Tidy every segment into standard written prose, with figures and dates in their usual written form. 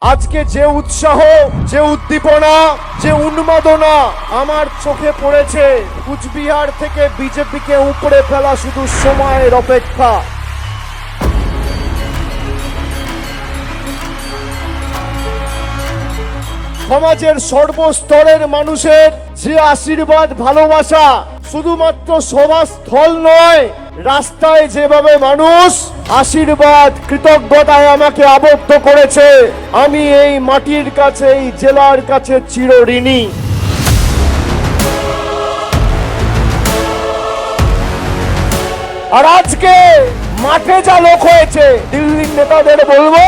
আজকে যে উৎসাহ, যে উদ্দীপনা, যে উন্মাদনা আমার চোখে পড়েছে, কুচবিহার থেকে বিজেপিকে উপড়ে ফেলা শুধু সময়ের অপেক্ষা। সমাজের সর্বস্তরের মানুষের যে আশীর্বাদ, ভালোবাসা শুধুমাত্র সভাস্থল নয়, রাস্তায় যেভাবে মানুষ আশীর্বাদ, কৃতজ্ঞতায় আমাকে আবদ্ধ করেছে, আমি এই মাটির কাছে, এই জেলার কাছে চিরঋণী। আর আজকে মাঠে যা লোক হয়েছে, দিল্লির নেতাদের বলবো,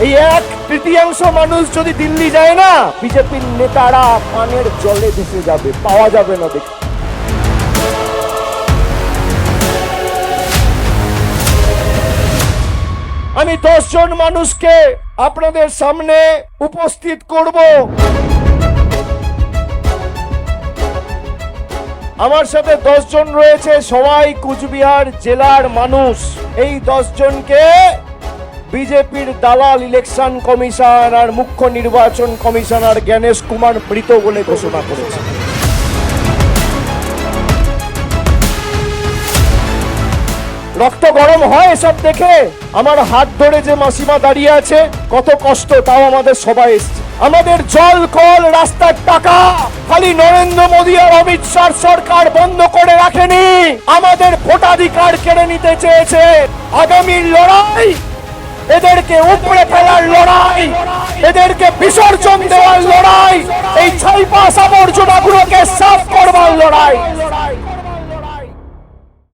এই 1/3 মানুষ যদি দিল্লি যায় না, বিজেপির নেতারা পানের জলে ভেসে যাবে, পাওয়া যাবে না। দেখি আমি 10 জন মানুষকে আপনাদের সামনে উপস্থিত করব। আমার সাথে 10 জন রয়েছে, সবাই কুচবিহার জেলার মানুষ। এই 10 জনকে বিজেপির দালাল ইলেকশন কমিশন আর মুখ্য নির্বাচন কমিশনার জ্ঞানেশ কুমার মৃত বলে ঘোষণা করেছে। রক্ত গরম হয় এসব দেখে। আমার হাত ধরে যে মাসিমা দাঁড়িয়ে আছে, কত কষ্ট, তাও আমাদের সবাই এসছে। আমাদের জল, কল, রাস্তার টাকা খালি নরেন্দ্র মোদী আর অমিত শাহ সরকার বন্ধ করে রাখেনি, আমাদের ভোটাধিকার কেড়ে নিতে চেয়েছে। আগামীর লড়াই এদেরকে উপড়ে ফেলার লড়াই, এদেরকে বিসর্জন দেওয়ার লড়াই, এই ছাইপাশ আবর্জনাগুলোকে সাফ করবার লড়াই।